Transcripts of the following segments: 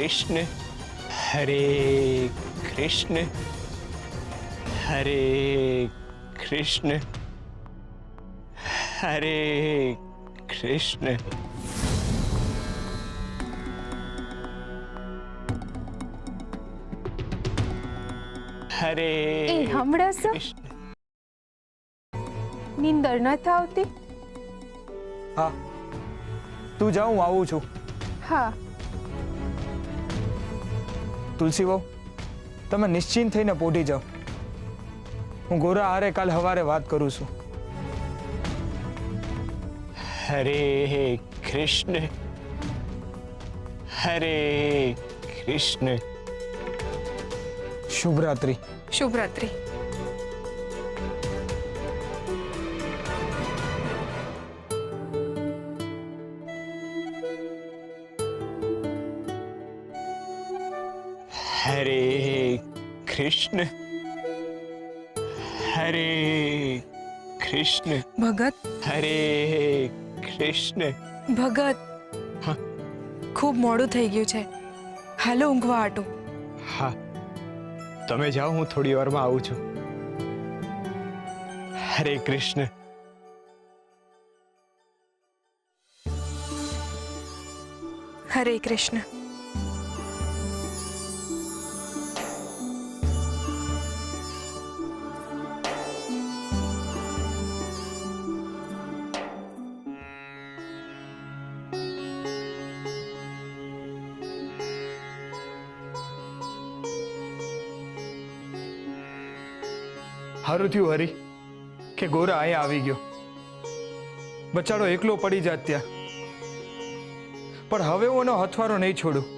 कृष्ण हरे कृष्ण हरे कृष्ण हरे कृष्ण हरे એ હમણાં कृष्ण નીંદર નથી આવતી? હા, તું જા, હું આવું છું. હા. તુલસી વહુ, તમે નિશ્ચિંત થઈને પોઢી જાઓ. હું ગોરા હારે કાલ સવારે વાત કરું છું. हरे कृष्ण हरे कृष्ण શુભ રાત્રિ. શુભ રાત્રિ. हरे कृष्ण हरे कृष्ण ભગત, हरे कृष्ण ભગત, હા ખૂબ મોડું થઈ ગયું છે. હાલો ઊંઘવા આટો. હા તમે જાઓ, હું થોડી વારમાં આવું છું. હરે કૃષ્ણ. હરે કૃષ્ણ. સારું થયું હરી કે ગોરા અહીંયા આવી ગયો. બચાડો એકલો પડી જાત ત્યાં. પણ હવે હું એનો હથવારો નહીં છોડું.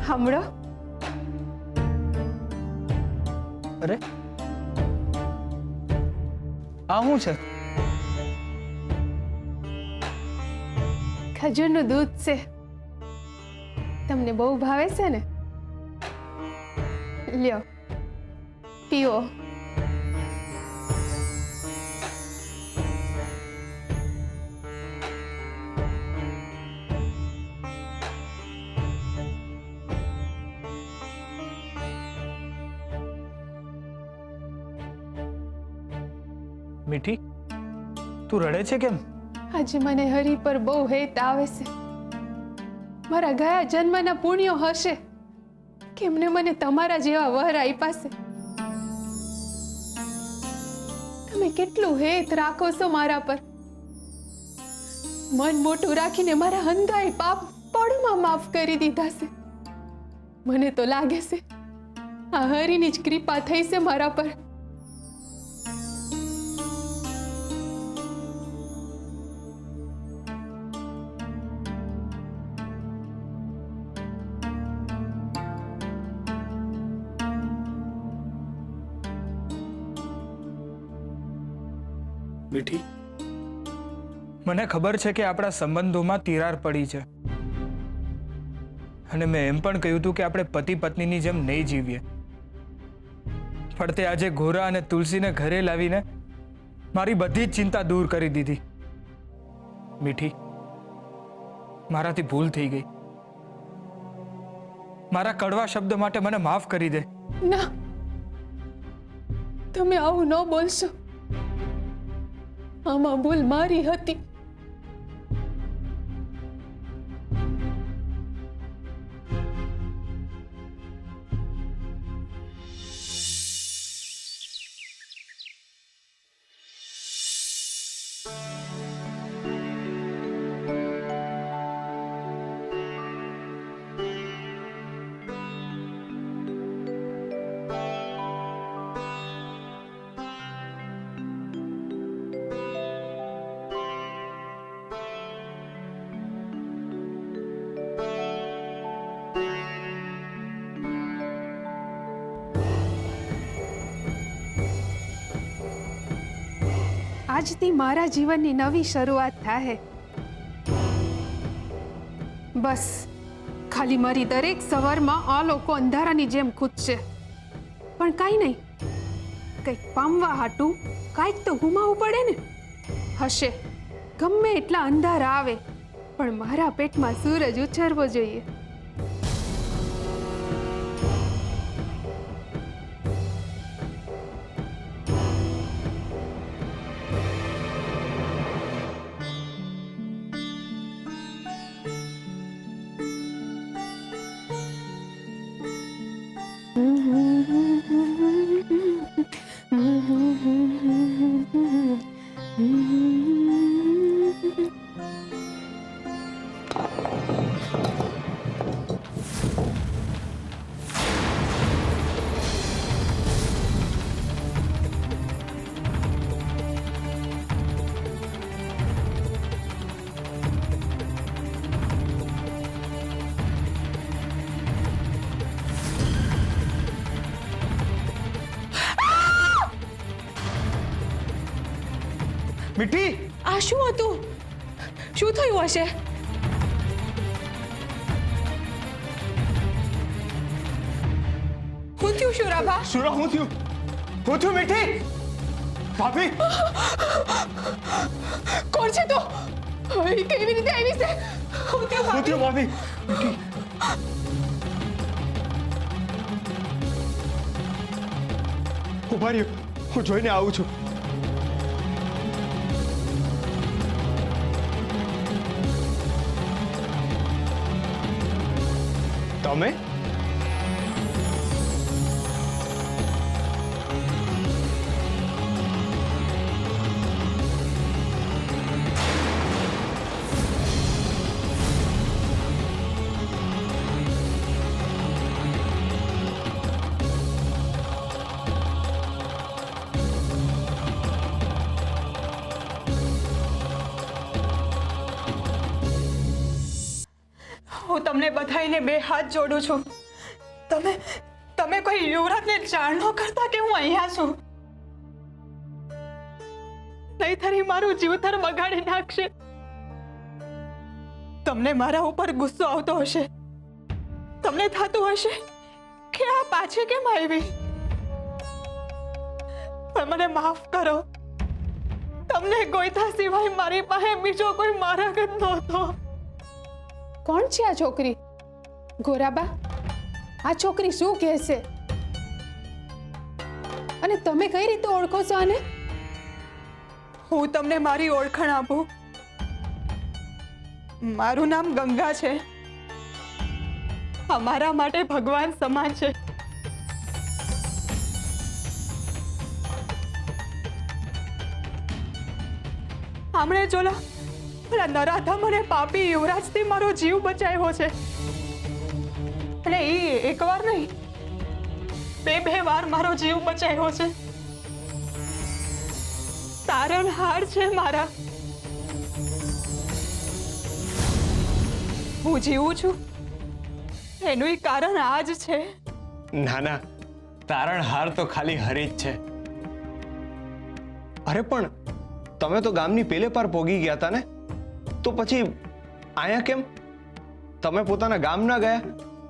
સાંભળો, અરે આ શું છે? ખજૂરનું દૂધ છે. તમને બહુ ભાવે છે ને? લ્યો, પીવો. મીઠી, તું રડે છે કેમ? આજે મને હરી પર બહુ હેત આવે છે. મારા ગયા જન્મના પુણ્યો હશે કેમને મને તમારા જેવા વર આપ્યા છે. તમે કેટલું હેત રાખો છો મારા પર. મન મોટું રાખીને મારા હંધાય પાપ પળમાં માફ કરી દીધા છે. મને તો લાગે છે આ હરીની જ કૃપા થઈ છે મારા પર. મીઠી, મને ખબર છે કે આપણા સંબંધોમાં તિરાર પડી છે. અને મેં એમ પણ કહ્યું હતું કે આપણે પતિ પત્નીની જેમ નહીં જીવીએ. પણ તે આજે ગોરા અને તુલસીને ઘરે લાવીને મારી બધી જ ચિંતા દૂર કરી દીધી. મીઠી, મારાથી ભૂલ થઈ ગઈ. મારા કડવા શબ્દ માટે મને માફ કરી દે. ના, તમે આવું ન બોલશો. આમાં ભૂલ મારી હતી. આજથી મારા જીવનની નવી શરૂઆત થાય. બસ ખાલી મારી દરેક સવારમાં આ લોકો અંધારાની જેમ કૂદશે, પણ કાંઈ નહીં, કંઈક પામવા હાટું કાંઈક તો ગુમાવવું પડે ને. હશે ગમે એટલા અંધારા આવે, પણ મારા પેટમાં સૂરજ ઉછળવો જોઈએ. મીઠી, આ શું હતું? શું થયું હશે? હું થયું શુરાભા? સુરા, હું થયું મીઠી? ભાભી, કોણ છે તો? કેવી રીતે આવી છે? હું થયું ભાભી? મીઠી, ઉભા રહ્યો, હું જોઈને આવું છું. તમે? હું તમને બધાઈને બે હાથ જોડું છું. તમે કોઈ યુવરાજને જાણ ન કરતા કે હું અહીંયા છું. નહીંતર મારું જીવતર બગાડી નાખશે. તમને મારા ઉપર ગુસ્સો આવતો હશે. તમને થતું હશે કે આ પાછી કેમ આવી, પણ મને માફ કરો. તમને ગોઈતા સિવાય મારી પાસે બીજો કોઈ માર્ગ જ નહોતો. કોણ છે આ છોકરી? ગોરાબા, આ છોકરી શું કહે છે? અને તમે કઈ રીતે ઓળખો છો આને? હું તમને મારી ઓળખાણ આપું. મારું નામ ગંગા છે. અમારા માટે ભગવાન સમાન છે. આમણે જોલા પેલા નરાધમ અને પાપી યુવરાજથી મારો જીવ બચાવ્યો છે. અને એ એકવાર નહીં, બે વાર મારો જીવ બચાવ્યો છે. તારણહાર છે મારા. હું જીવું છું એનું કારણ આ જ છે. ના ના, તારણહાર તો ખાલી હરી જ છે. અરે પણ તમે તો ગામની પેલે પાર પોગી ગયા હતા ને, તો પછી આયા કેમ? તમે પોતાના ગામ ના ગયા,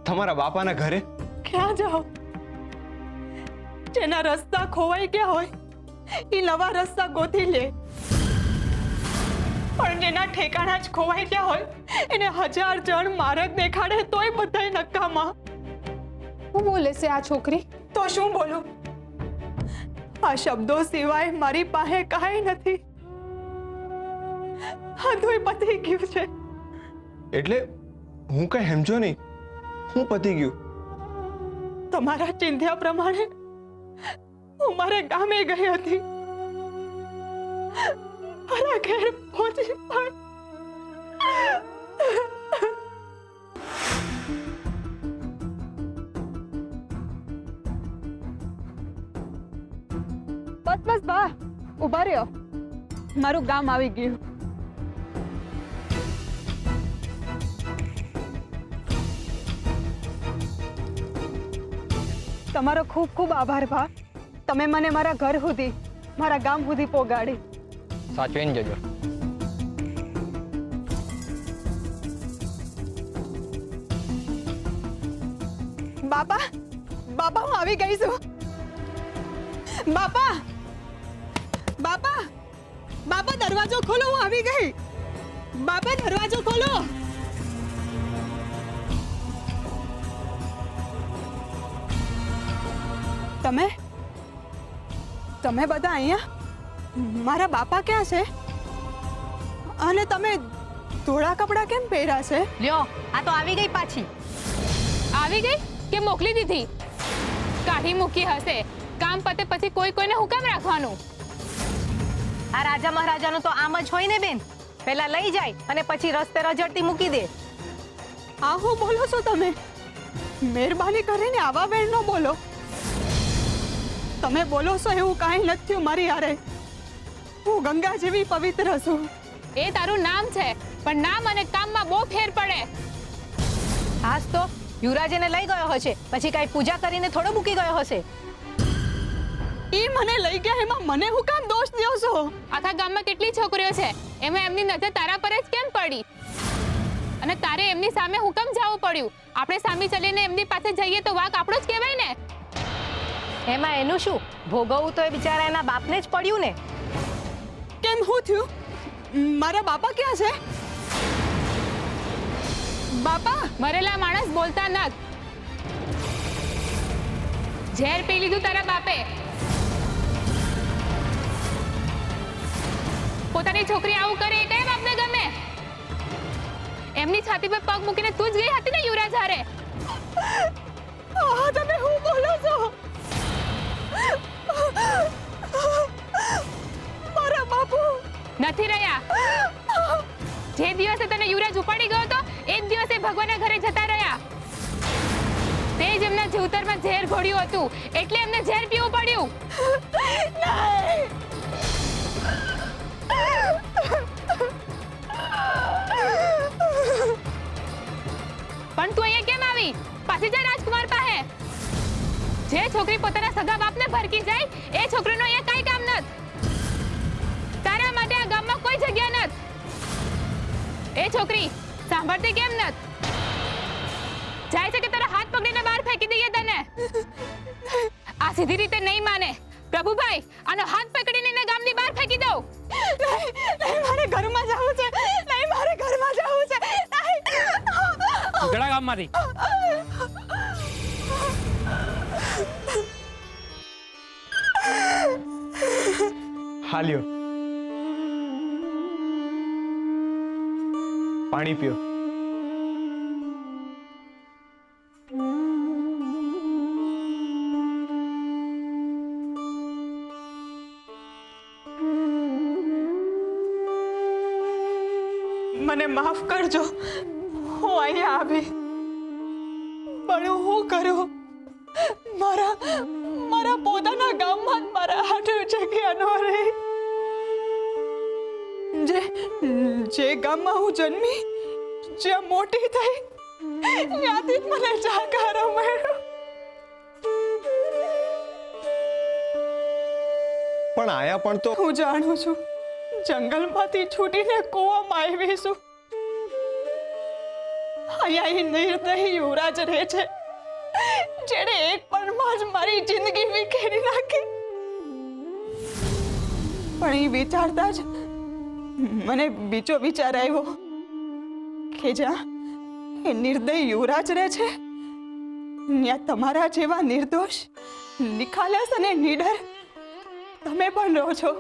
તમારા બાપાના ઘરે? ક્યાં જાઓ? જેના રસ્તા ખોવાઈ ગયા હોય એ નવા રસ્તા ગોતી લે, પણ જેના ઠેકાણા જ ખોવાઈ ગયા હોય એને 1000 જણ માર્ગ દેખાડે તોય બધાય નકામા. શું બોલે છે આ છોકરી? તો શું બોલું? આ શબ્દો સિવાય મારી પાસે કાંઈ નથી. બધું પતી ગયું છે. એટલે હું કઈ સમજો નહીં. હું પતી ગયું? તમારા ચિંધ્યા પ્રમાણે હું મારે ગામે ગઈ હતી. મારા ઘેર પહોંચી પણ બસ બા, ઉભા રહ્યો. મારું ગામ આવી ગયું. તમારો ખૂબ ખૂબ આભાર ભા. તમે મને મારા ઘર સુધી, મારા ગામ સુધી પોગાડી. સાચવીને જજો. બાપા બાપા હું આવી ગઈ છું. બાપા બાપા બાપા દરવાજો ખોલો, હું આવી ગઈ. બાપા દરવાજો ખોલો. તમે તમે બધા અહીંયા? મારા બાપા ક્યાં છે? અને તમે ધોળા કપડાં કેમ પહેર્યા છે? લ્યો આ તો આવી ગઈ પાછી. આવી ગઈ કે મોકલી દીધી? કાઢી મૂકી હશે. કામ પતે પછી કોઈ કોઈને હુકમ રાખવાનું. આ રાજા મહારાજાનું તો આમ જ હોય ને બેન. પહેલા લઈ જાય અને પછી રસ્તે રજડતી મૂકી દે. આ હું બોલો છો તમે? મહેરબાની કરીને આવા વેણ ન બોલો. તમે બોલો છો એવું કાંઈ નથી થયું મારી હારે. હું ગંગા જેવી પવિત્ર છું. એ તારું નામ છે, પણ નામ અને કામમાં બહુ ફેર પડે. આજ તો યુવરાજ એને લઈ ગયો હશે, પછી કઈ પૂજા કરીને થોડો મૂકી ગયો હશે. ઈ મને લઈ ગયા એમાં મને હું કામ દોષ દ્યો છો? આખા ગામમાં કેટલી છોકરીઓ છે, એમાં એમની નજર તારા પર જ કેમ પડી? અને તારે એમની સામે હુકમ જવું પડ્યું. આપણે સામે ચલીને એમની પાસે જઈએ તો વાક આપણો જ કહેવાય ને. એમાં એનું શું? ભોગવવું તો એ બિચારા એના બાપને જ પડ્યું ને. કેમ હું થયું? મારા બાપા ક્યાં છે? બાપા મરેલા માણસ બોલતા નત. ઝેર પી લીધું તારા બાપે. પોતાની છોકરી આવું કરે એ કયા બાપને ગમે? એમની છાતી પર પગ મૂકીને તું જ ગઈ હતી ને યુવરાજ હારે. આ તમે હું બોલો છો? મારા બાપુ નથી રહ્યા. જે દિવસે તને યુવરાજ ઉપાડી ગયો તો એ જ દિવસે ભગવાનના ઘરે જતા રહ્યા. તે જ એમના જીવતરમાં ઝેર ઘોડ્યું હતું, એટલે એમને ઝેર પીવું પડ્યું. પણ તું અહીંયા કેમ આવી? પાછી જા રાજકુમાર પાસે. જે છોકરી પોતાના સગા બાપને ભરકી જાય એ છોકરીનો અહીંયા કાંઈ કામ નથી. તારા માટે આ ગામમાં કોઈ જગ્યા નથી. એ છોકરી સાંભળતી કેમ નથી? જાય છે કે તારા હાથ પકડીને બહાર ફેંકી દઈએ તને? આ સીધી રીતે નહીં માને. પ્રભુભાઈ, આનો હાથ પકડીને એને ગામની બહાર ફેંકી દો. નહીં, મારે ઘરમાં જવું છે. નહીં, મારે ઘરમાં જવું છે. ઘણા ગામમાંથી હાલ્યો, પાણી પીઓ. મને માફ કરજો, હું અહીંયા આવી, પણ હું કરું? મારા પોતાના ગામમાં જ મારા હાથે જગ્યા ન રહી. જે ગામમાં હું જન્મી, જ્યાં મોટી થઈ, ત્યાંથી જ મને જાકારો મળ્યો. પણ આયા પણ તો હું જાણું છું, જંગલમાંથી છૂટીને કૂવામાં આવી છું. અહીંયા એ નિર્દય યુવરાજ રહે છે, જેણે એક પળમાં જ મારી જિંદગી વિખેરી નાખી. પણ એ વિચારતા જ મને બીજો વિચાર આવ્યો કે જ્યાં એ નિર્દય યુવરાજ રહે છે, ત્યાં તમારા જેવા નિર્દોષ, નિખાલસ અને નીડર તમે પણ રહો છો.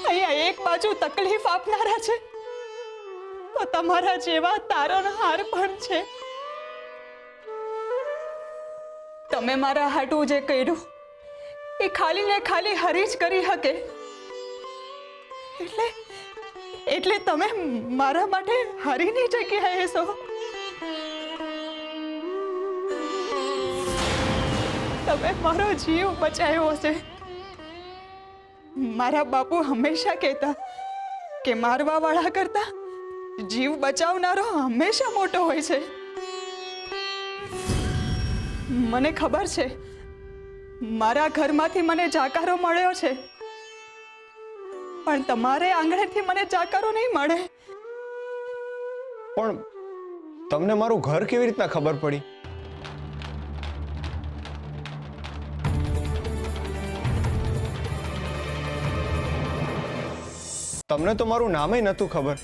અહીંયા એક બાજુ તકલીફ આપનારા છે, તો તમારા જેવા તારણહાર પણ છે. તમે મારા હાટું જે કર્યું એ ખાલી ને ખાલી હરી જ કરી શકે. એટલે તમે મારા માટે હરીની જગ્યાએ છો. તમે મારો જીવ બચાવ્યો છે. મારા બાપુ હંમેશા કહેતા કે મારવા વાળા કરતા જીવ બચાવનારો હંમેશા મોટો હોય છે. મને ખબર છે મારા ઘરમાંથી મને જાકારો મળ્યો છે, પણ તમારે આંગણેથી મને જાકારો નહીં મળે. પણ તમને મારું ઘર કેવી રીતના ખબર પડી? તમને તો મારું નામે નહોતું ખબર.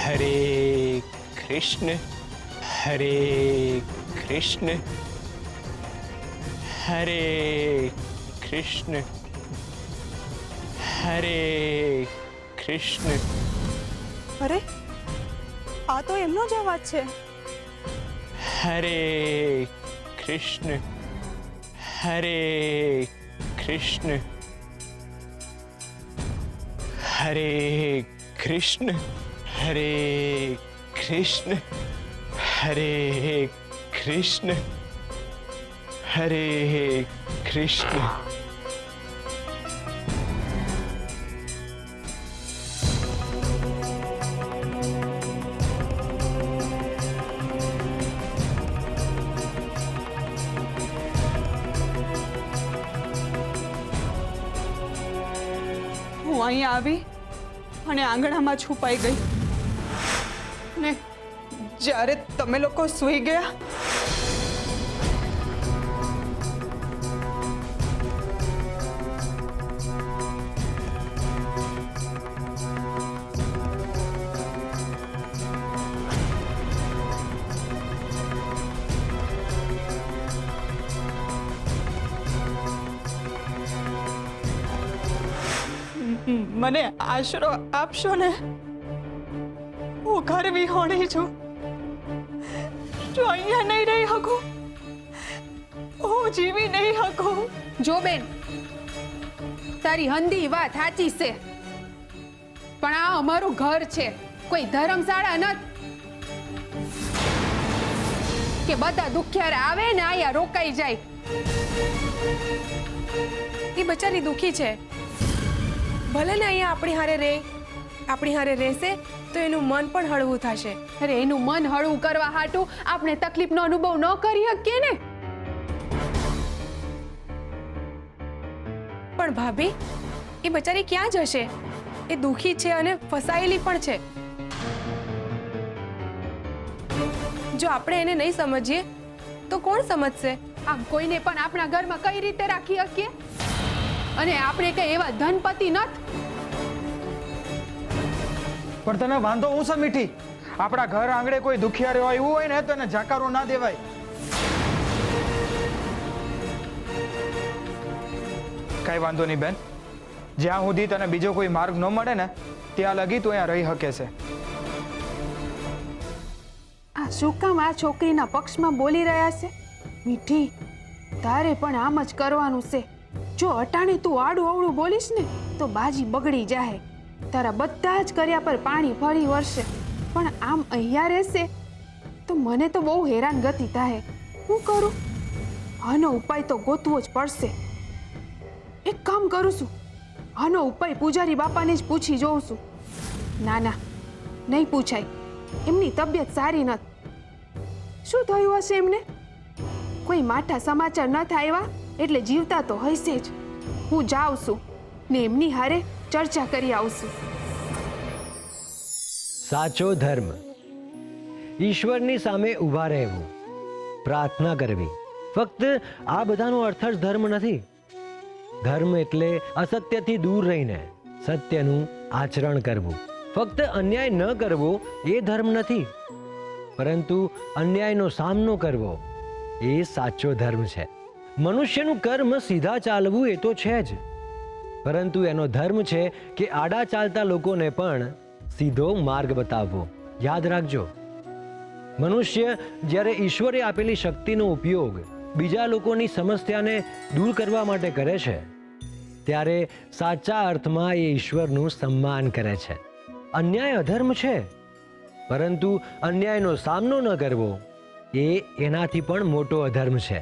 હરે કૃષ્ણ હરે કૃષ્ણ હરે કૃષ્ણ હરે કૃષ્ણ. અરે આ તો એમનો જ અવાજ છે. હરે કૃષ્ણ હરે કૃષ્ણ હરે કૃષ્ણ હરે કૃષ્ણ હરે કૃષ્ણ હરે કૃષ્ણ. હું અહીંયા આવી અને આંગણામાં છુપાઈ ગઈ, ને જ્યારે તમે લોકો સૂઈ ગયા મને આશરો આપશો ને? હું ઘર વિહોણી છું, જો અહીંયા નહીં રહી શકું, હું જીવી નહીં શકું. જો બેન, તારી હંધી વાત સાચી છે, પણ આ અમારું ઘર છે, કોઈ ધર્મશાળા નથી કે બધા દુખિયારા આવે ને આયા રોકાઈ જાય. એ બચારી દુખી છે, ભલે ને અહીંયા આપણી હારે રહેશે તો એનું મન પણ હળવું થશે. અરે એનું મન હળવું કરવા હાટું આપણે તકલીફનો અનુભવ ન કરી શકીએ ને. પણ ભાભી, એ બચારી ક્યાં જશે? એ દુખી છે અને ફસાયેલી પણ છે. જો આપણે એને નહીં સમજીએ તો કોણ સમજશે? આમ કોઈને પણ આપણા ઘરમાં કઈ રીતે રાખી શકીએ? અને આપણે કઈ એવા ધનપતિ નથી. પણ તને વાંધો હું છે મીઠી? આપણા ઘર આંગણે કોઈ દુખિયારો આવ્યું હોય ને તો એને જાકારો ના દેવાય. કઈ વાંધો નહીં બેન, જ્યાં સુધી તને બીજો કોઈ માર્ગ ન મળે ને ત્યાં લગી તું અહીંયા રહી શકે છે. આ શું કામ આ છોકરીના પક્ષમાં બોલી રહ્યા છે? મીઠી, તારે પણ આમ જ કરવાનું છે. જો અટાણે તું આડું અવળું બોલીશ ને તો બાજી બગડી જાય. તારા બધા જ કર્યા પર પાણી ફરી વળશે. પણ આમ અહીંયા રહેશે તો મને તો બહુ હેરાનગતિ થાય. હું કરું? આનો ઉપાય તો ગોતવો જ પડશે. એક કામ કરું છું, આનો ઉપાય પૂજારી બાપાને જ પૂછી જોઉં છું. ના ના, નહીં પૂછાય, એમની તબિયત સારી નથી. શું થયું હશે એમને? કોઈ માઠા સમાચાર ન આવ્યા એટલે જીવતા તો હશે જ. હું જાઉં છું ને એમની હારે ચર્ચા કરી આવશું. સાચો ધર્મ ઈશ્વરની સામે ઊભા રહેવું, પ્રાર્થના કરવી. ફક્ત આ બધાનો અર્થ જ ધર્મ નથી. ધર્મ એટલે અસત્યથી દૂર રહીને સત્યનું આચરણ કરવું. ફક્ત અન્યાય ન કરવો એ ધર્મ નથી, પરંતુ અન્યાયનો સામનો કરવો એ સાચો ધર્મ છે. મનુષ્યનું કર્મ સીધા ચાલવું એ તો છે જ, પરંતુ એનો ધર્મ છે કે આડા ચાલતા લોકોને પણ સીધો માર્ગ બતાવવો. યાદ રાખજો, મનુષ્ય જ્યારે ઈશ્વરે આપેલી શક્તિનો ઉપયોગ બીજા લોકોની સમસ્યાને દૂર કરવા માટે કરે છે ત્યારે સાચા અર્થમાં એ ઈશ્વરનું સન્માન કરે છે. અન્યાય અધર્મ છે, પરંતુ અન્યાયનો સામનો ન કરવો એ એનાથી પણ મોટો અધર્મ છે.